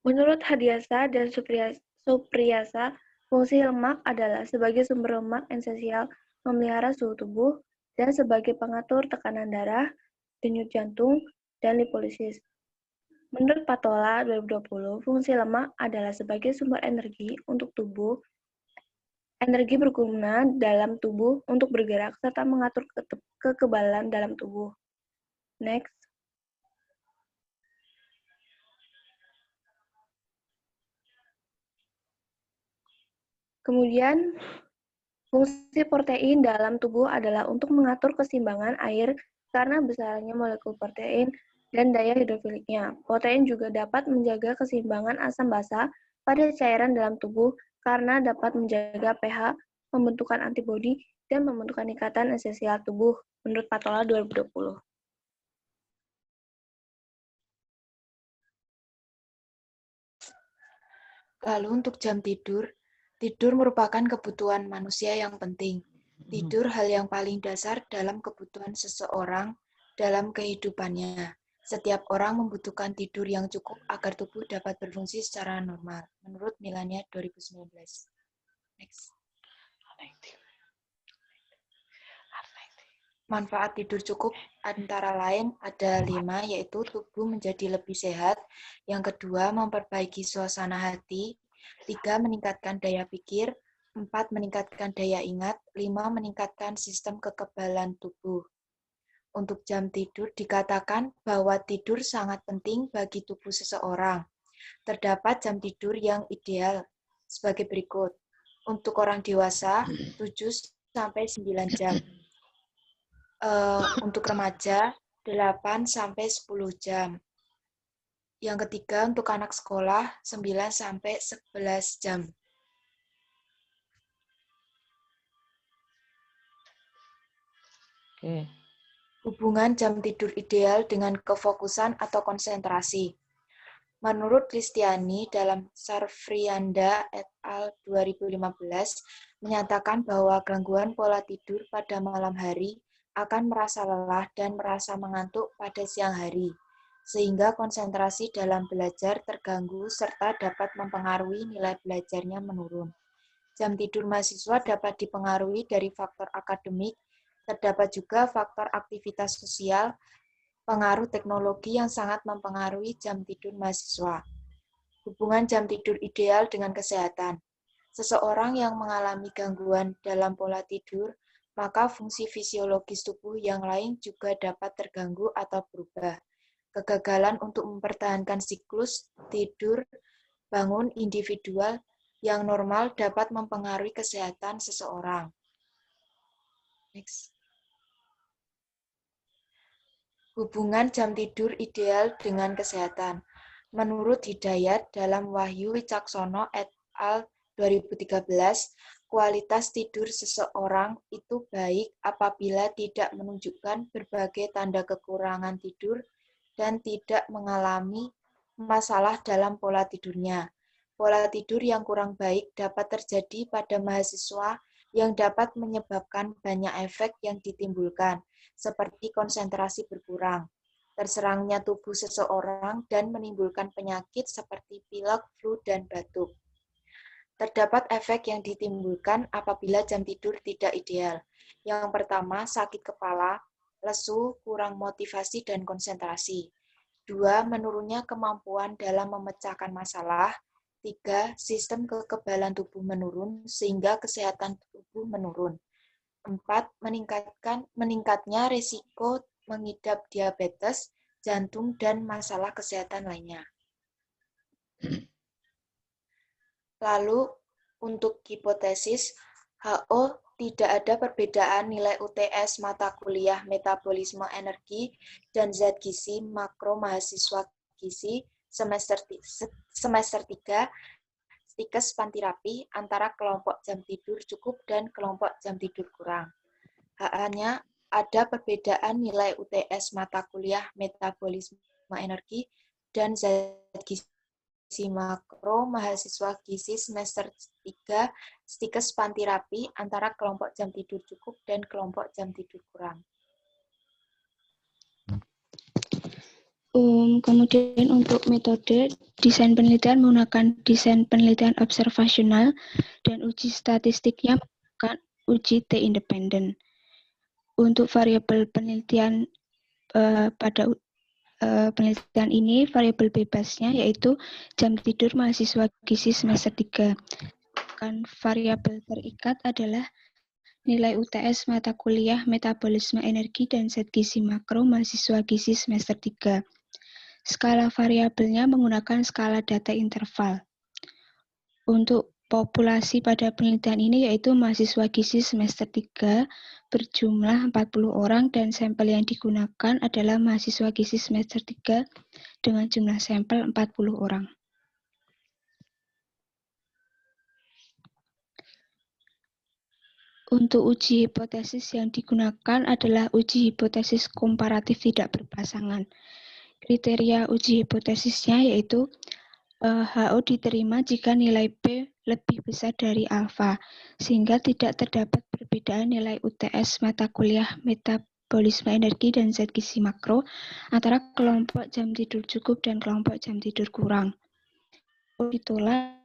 menurut Hadiasa dan Supriyasa, fungsi lemak adalah sebagai sumber lemak esensial memelihara suhu tubuh dan sebagai pengatur tekanan darah, denyut jantung, dan lipolisis. Menurut Patola 2020, fungsi lemak adalah sebagai sumber energi untuk tubuh. Energi berguna dalam tubuh untuk bergerak serta mengatur kekebalan dalam tubuh. Next. Kemudian, fungsi protein dalam tubuh adalah untuk mengatur keseimbangan air karena besarnya molekul protein dan daya hidrofiliknya. Protein juga dapat menjaga keseimbangan asam basa pada cairan dalam tubuh karena dapat menjaga pH, pembentukan antibodi, dan pembentukan ikatan esensial tubuh menurut Patola 2020. Lalu untuk jam tidur, tidur merupakan kebutuhan manusia yang penting. Tidur hal yang paling dasar dalam kebutuhan seseorang dalam kehidupannya. Setiap orang membutuhkan tidur yang cukup agar tubuh dapat berfungsi secara normal, menurut Milania 2019. Next. Manfaat tidur cukup antara lain ada 5, yaitu tubuh menjadi lebih sehat. Yang kedua, memperbaiki suasana hati. 3, meningkatkan daya pikir. 4, meningkatkan daya ingat. 5, meningkatkan sistem kekebalan tubuh. Untuk jam tidur dikatakan bahwa tidur sangat penting bagi tubuh seseorang. Terdapat jam tidur yang ideal sebagai berikut. Untuk orang dewasa, 7-9 jam. Untuk remaja 8-10 jam. Yang ketiga untuk anak sekolah 9-11 jam. Oke. Hubungan jam tidur ideal dengan kefokusan atau konsentrasi. Menurut Listiani dalam Sarfrianda et al. 2015 menyatakan bahwa gangguan pola tidur pada malam hari akan merasa lelah dan merasa mengantuk pada siang hari, sehingga konsentrasi dalam belajar terganggu serta dapat mempengaruhi nilai belajarnya menurun. Jam tidur mahasiswa dapat dipengaruhi dari faktor akademik, terdapat juga faktor aktivitas sosial, pengaruh teknologi yang sangat mempengaruhi jam tidur mahasiswa. Hubungan jam tidur ideal dengan kesehatan. Seseorang yang mengalami gangguan dalam pola tidur, maka fungsi fisiologis tubuh yang lain juga dapat terganggu atau berubah. Kegagalan untuk mempertahankan siklus tidur bangun individual yang normal dapat mempengaruhi kesehatan seseorang. Next. Hubungan jam tidur ideal dengan kesehatan. Menurut Hidayat dalam Wahyu Wicaksono et al. 2013, kualitas tidur seseorang itu baik apabila tidak menunjukkan berbagai tanda kekurangan tidur dan tidak mengalami masalah dalam pola tidurnya. Pola tidur yang kurang baik dapat terjadi pada mahasiswa yang dapat menyebabkan banyak efek yang ditimbulkan, seperti konsentrasi berkurang, terserangnya tubuh seseorang, dan menimbulkan penyakit seperti pilek, flu, dan batuk. Terdapat efek yang ditimbulkan apabila jam tidur tidak ideal. Yang pertama, sakit kepala, lesu, kurang motivasi dan konsentrasi. 2. Menurunnya kemampuan dalam memecahkan masalah. 3. Sistem kekebalan tubuh menurun sehingga kesehatan tubuh menurun. 4. Meningkatnya risiko mengidap diabetes, jantung, dan masalah kesehatan lainnya. Lalu, untuk hipotesis, HO tidak ada perbedaan nilai UTS mata kuliah metabolisme energi dan zat gizi makro mahasiswa gizi semester 3 stikes pantirapi antara kelompok jam tidur cukup dan kelompok jam tidur kurang. Hanya ada perbedaan nilai UTS mata kuliah metabolisme energi dan zat gizi makro mahasiswa gizi semester 3 stikes pantirapi antara kelompok jam tidur cukup dan kelompok jam tidur kurang. Kemudian untuk metode desain penelitian menggunakan desain penelitian observasional dan uji statistiknya menggunakan uji T independen. Untuk variabel penelitian pada penelitian ini, variabel bebasnya yaitu jam tidur mahasiswa gizi semester 3. Dan variabel terikat adalah nilai UTS mata kuliah metabolisme energi dan zat gizi makro mahasiswa gizi semester 3. Skala variabelnya menggunakan skala data interval. Untuk populasi pada penelitian ini yaitu mahasiswa gizi semester 3 berjumlah 40 orang dan sampel yang digunakan adalah mahasiswa gizi semester 3 dengan jumlah sampel 40 orang. Untuk uji hipotesis yang digunakan adalah uji hipotesis komparatif tidak berpasangan. Kriteria uji hipotesisnya yaitu HO diterima jika nilai P lebih besar dari alfa, sehingga tidak terdapat perbedaan nilai UTS mata kuliah metabolisme energi dan zat gizi makro antara kelompok jam tidur cukup dan kelompok jam tidur kurang. Ditolak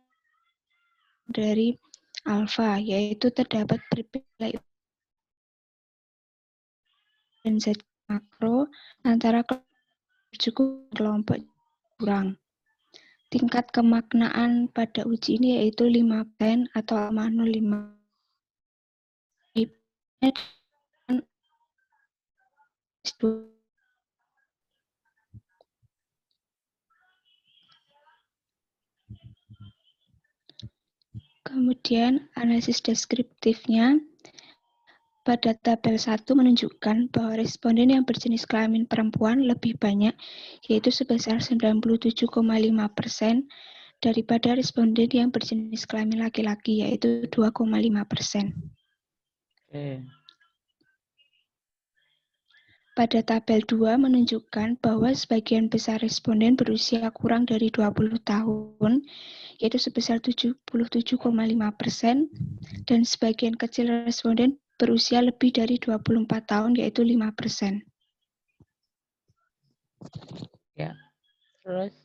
dari alfa, yaitu terdapat perbedaan dan zat makro antara kelompok cukup dan kelompok kurang. Tingkat kemaknaan pada uji ini yaitu 5% atau 0,05. Kemudian analisis deskriptifnya pada tabel 1 menunjukkan bahwa responden yang berjenis kelamin perempuan lebih banyak, yaitu sebesar 97,5% daripada responden yang berjenis kelamin laki-laki, yaitu 2,5%. Pada tabel 2 menunjukkan bahwa sebagian besar responden berusia kurang dari 20 tahun, yaitu sebesar 77,5%, dan sebagian kecil responden berusia lebih dari 24 tahun, yaitu 5%. Ya, terus.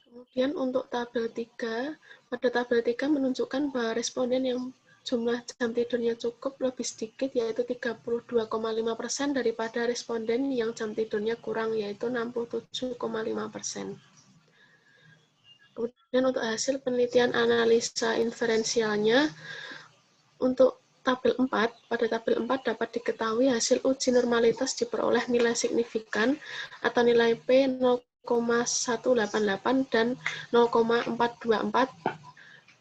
Kemudian untuk tabel 3, pada tabel 3 menunjukkan bahwa responden yang jumlah jam tidurnya cukup lebih sedikit, yaitu 32,5% daripada responden yang jam tidurnya kurang, yaitu 67,5%. Kemudian untuk hasil penelitian analisa inferensialnya, untuk tabel 4, pada tabel 4 dapat diketahui hasil uji normalitas diperoleh nilai signifikan atau nilai P 0,188 dan 0,424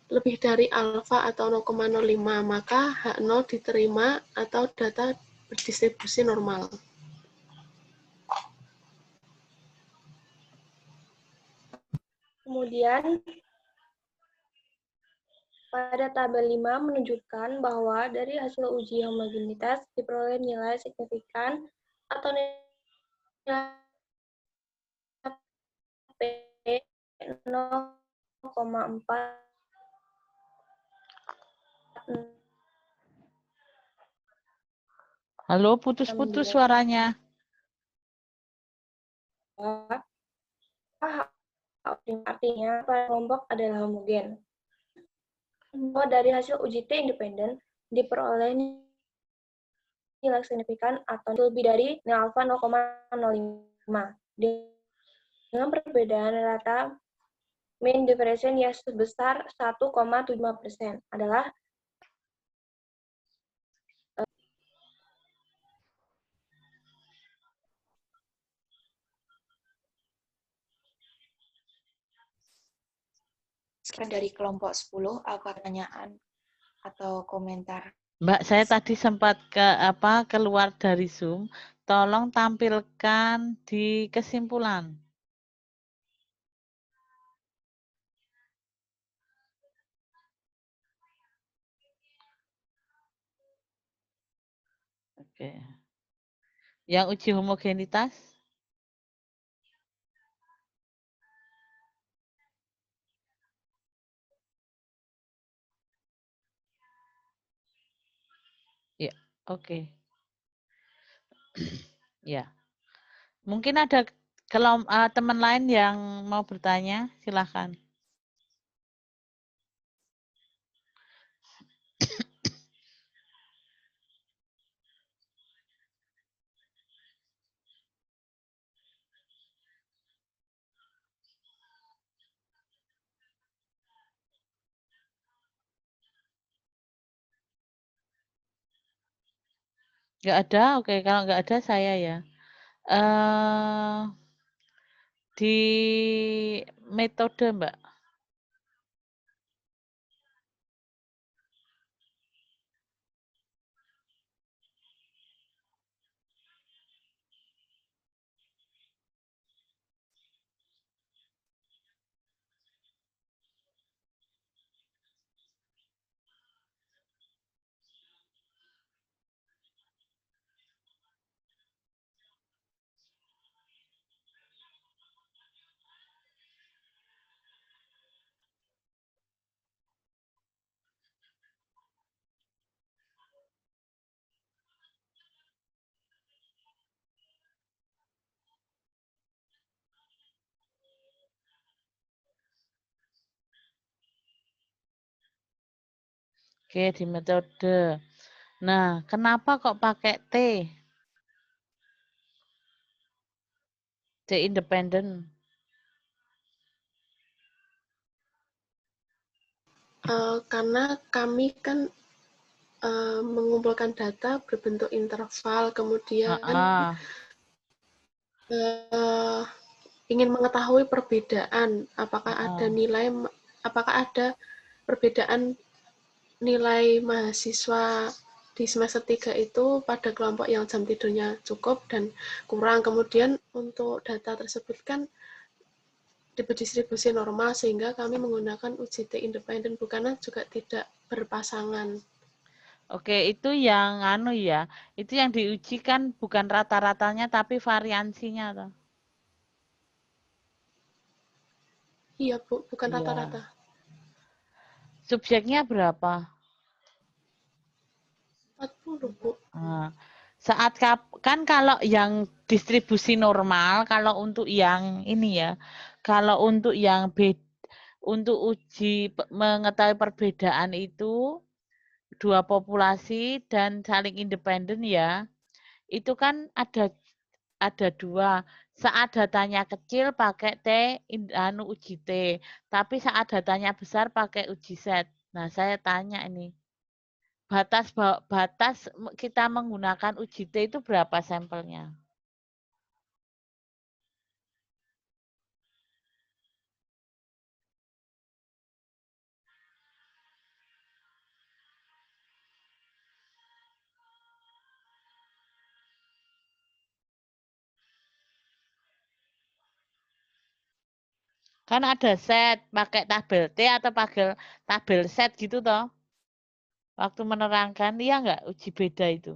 lebih dari alfa atau 0,05, maka H0 diterima atau data berdistribusi normal. Kemudian, pada tabel 5 menunjukkan bahwa dari hasil uji homogenitas diperoleh nilai signifikan atau nilai P 0,4. Halo, putus-putus suaranya. Artinya kelompok adalah homogen. Bahwa dari hasil uji T independen diperoleh nilai signifikan atau lebih dari nilai alfa 0,05 dengan perbedaan rata mean difference yang sebesar 1,75% adalah Sekian dari kelompok 10, apa pertanyaan atau komentar? Mbak, saya tadi sempat keluar dari Zoom. Tolong tampilkan di kesimpulan. Oke. Yang uji homogenitas? Ya, oke. Ya. Mungkin ada teman lain yang mau bertanya, silakan. Nggak ada, oke. Kalau nggak ada saya ya. Di metode, Mbak. Oke, di metode. Nah, kenapa kok pakai T? T independen. Karena kami kan mengumpulkan data berbentuk interval, kemudian ingin mengetahui perbedaan, apakah ada perbedaan nilai mahasiswa di semester 3 itu pada kelompok yang jam tidurnya cukup dan kurang. Kemudian untuk data tersebut kan berdistribusi normal, sehingga kami menggunakan uji T independen, bukannya juga tidak berpasangan. Oke, itu yang ya. Itu yang diuji kan bukan rata-ratanya tapi variansinya toh. Iya, Bu, bukan rata-rata. Subjeknya berapa? 40, Bu. Nah, saat kan kalau yang distribusi normal, kalau untuk yang ini ya, kalau untuk yang untuk uji mengetahui perbedaan itu dua populasi dan saling independen ya, itu kan ada dua. Saat datanya kecil pakai uji T, tapi saat datanya besar pakai uji set. Nah, saya tanya ini, batas kita menggunakan uji T itu berapa sampelnya? Kan ada set, pakai tabel T atau pakai tabel set gitu toh. Waktu menerangkan, iya nggak uji beda itu?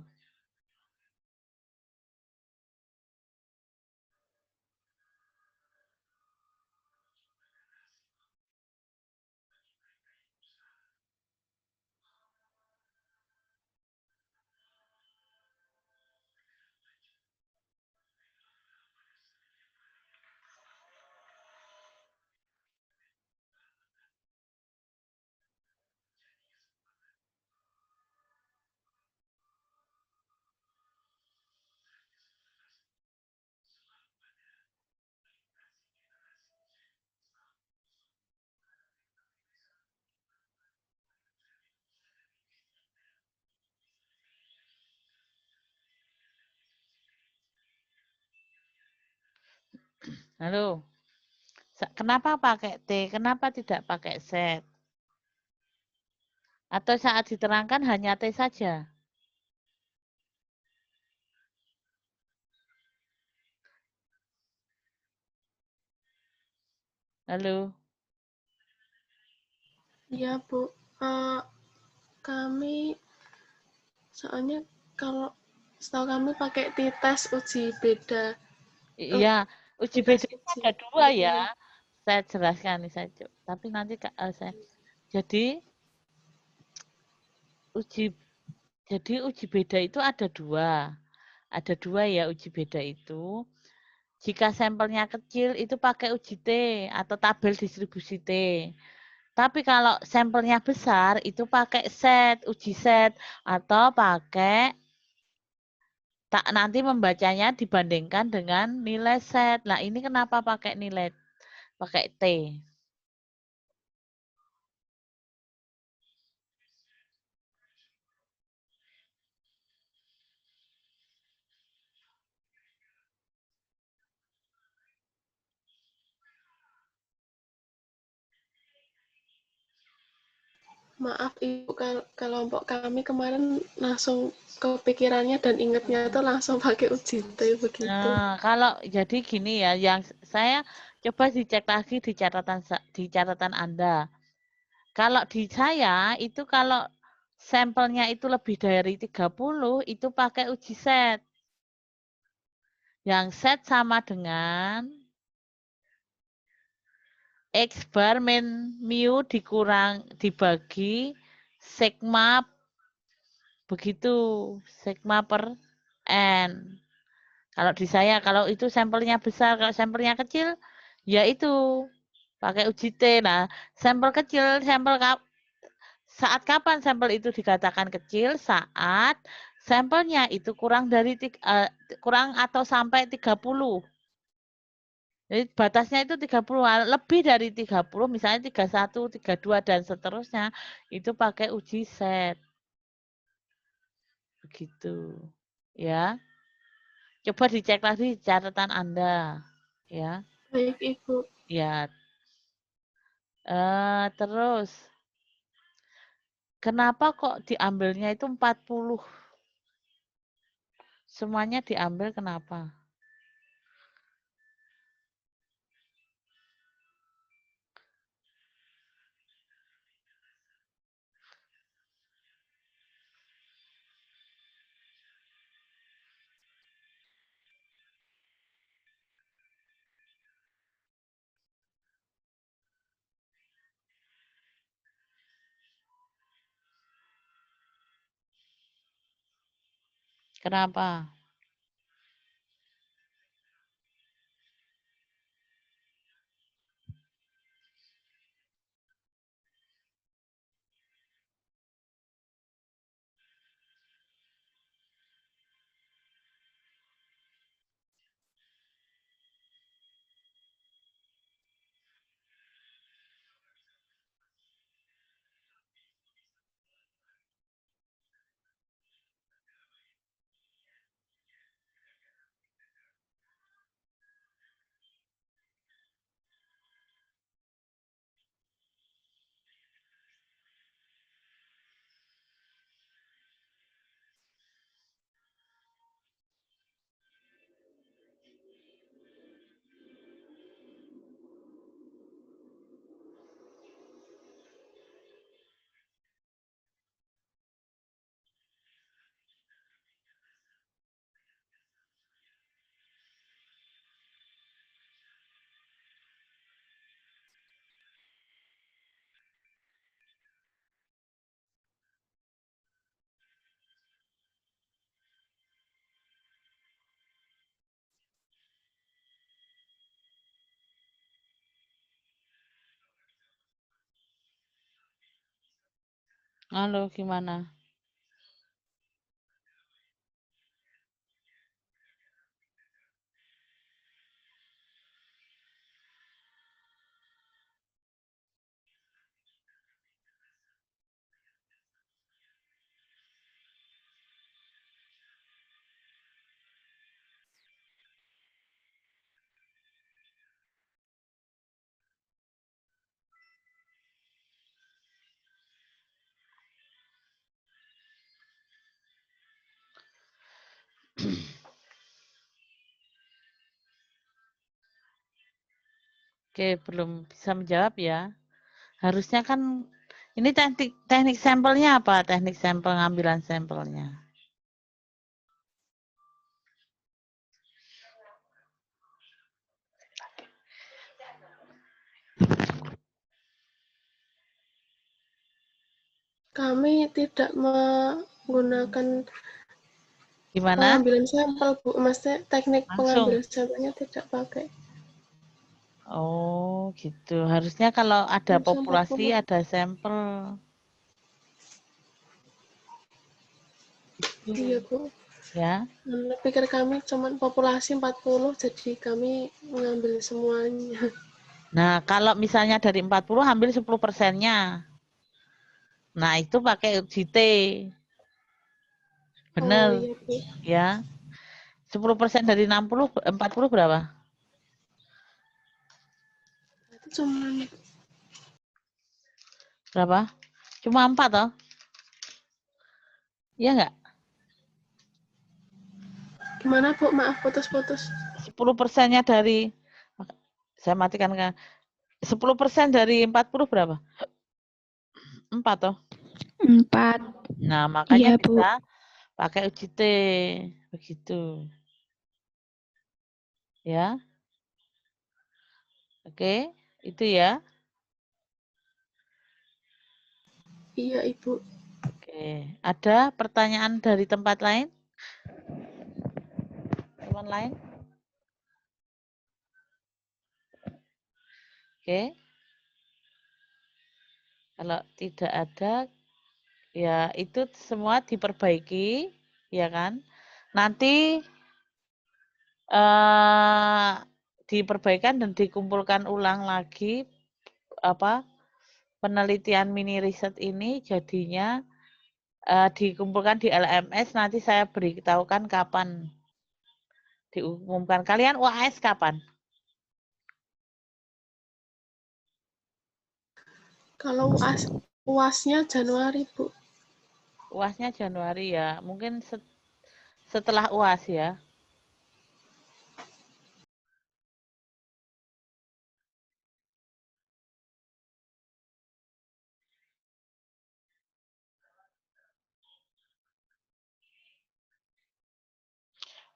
Halo, kenapa pakai T? Kenapa tidak pakai set? Atau saat diterangkan hanya T saja? Halo? Iya, Bu. Kami soalnya kalau setahu kami pakai tes uji beda. Iya, uji beda itu ada dua ya. Saya jelaskan nih saya. Tapi nanti saya. Jadi uji beda itu ada dua. Ada dua ya uji beda itu. Jika sampelnya kecil itu pakai uji T atau tabel distribusi T. Tapi kalau sampelnya besar itu pakai uji set atau pakai nanti membacanya dibandingkan dengan nilai set. Nah, ini kenapa pakai pakai T? Maaf Ibu, kelompok kami kemarin langsung kepikirannya dan ingatnya itu langsung pakai uji T begitu. Nah, kalau jadi gini ya, yang saya coba dicek lagi di catatan Anda. Kalau di saya itu kalau sampelnya itu lebih dari 30 itu pakai uji set. Yang set sama dengan X bar min mu dibagi sigma begitu, sigma per N. Kalau di saya, kalau itu sampelnya besar, kalau sampelnya kecil, ya itu pakai uji T. Nah, sampel kecil, saat kapan sampel itu dikatakan kecil? Saat sampelnya itu kurang atau sampai 30. Jadi batasnya itu 30, lebih dari 30, misalnya 31, 32 dan seterusnya, itu pakai uji set. Begitu. Ya. Coba dicek lagi catatan Anda. Ya. Baik, Ibu. Ya. Terus kenapa kok diambilnya itu 40? Semuanya diambil kenapa? Kenapa? Halo, gimana? Oke, belum bisa menjawab ya. Harusnya kan ini teknik sampelnya apa? Teknik sampel ngambilan sampelnya. Kami tidak menggunakan Gimana? pengambilan sampel, Bu. Maksudnya teknik Langsung. pengambilan sampelnya tidak pakai. Oh, gitu. Harusnya kalau ada populasi, ada sampel. Gitu. Iya, Bu. Ya. Pikir kami cuma populasi 40, jadi kami mengambil semuanya. Nah, kalau misalnya dari 40 ambil 10%-nya. Nah, itu pakai UGT. Benar. Oh, iya, Bu. Ya. 10% dari 60, 40 berapa? Itu cuma Berapa? Cuma 4 toh? Iya enggak? Gimana, Bu? Maaf, putus-putus. 10%-nya dari, saya matikan kan. 10% dari 40 berapa? 4 toh? 4. Nah, makanya Iya, Bu. bisa pakai UGT. Begitu. Ya. Oke, itu ya. Iya, Ibu. Oke, ada pertanyaan dari tempat lain? Teman lain? Oke. Kalau tidak ada, ya itu semua diperbaiki, ya kan? Nanti diperbaikan dan dikumpulkan ulang lagi apa penelitian mini riset ini jadinya dikumpulkan di LMS. Nanti saya beritahukan kapan diumumkan. Kalian UAS kapan? Kalau UAS-nya Januari, Bu. UASnya Januari ya, mungkin setelah UAS ya.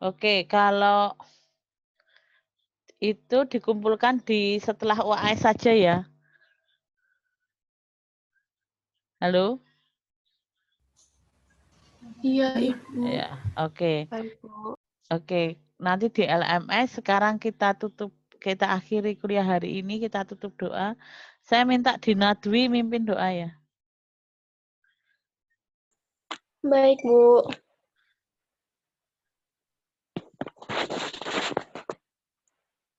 Oke, kalau itu dikumpulkan di setelah UAS saja ya. Halo? Iya, Ibu. Ya, oke. Baik, Bu. Oke, nanti di LMS sekarang kita akhiri kuliah hari ini, kita tutup doa. Saya minta Dina Dwi mimpin doa ya. Baik, Bu.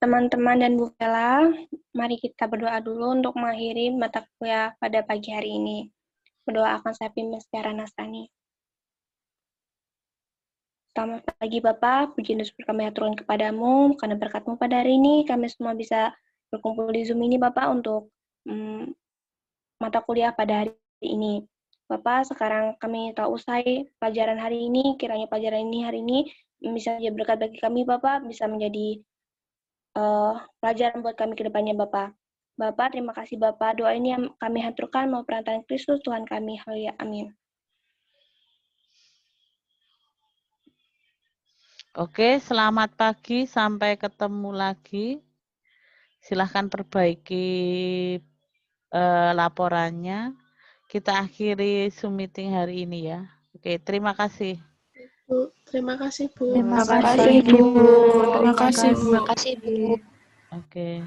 Teman-teman dan Bu Vela, mari kita berdoa dulu untuk mengakhiri mata kuliah pada pagi hari ini. Berdoa akan saya pimpin secara nasrani. Selamat pagi Bapak, puji dan syukur kami aturkan kepadamu, karena berkat-Mu pada hari ini kami semua bisa berkumpul di Zoom ini Bapak untuk mata kuliah pada hari ini. Bapak, sekarang kami telah usai pelajaran hari ini, kiranya pelajaran ini hari ini bisa menjadi berkat bagi kami Bapak, bisa menjadi pelajaran buat kami ke depannya Bapak. Bapak, terima kasih Bapak, doa ini yang kami haturkan mau perantaraan Kristus Tuhan kami, haleluya, amin. Oke, selamat pagi, sampai ketemu lagi. Silahkan perbaiki laporannya. Kita akhiri Zoom meeting hari ini ya. Oke, terima kasih. Bu, terima kasih, Bu. Terima kasih, Bu. Terima kasih, Bu. Terima kasih, Bu. Oke.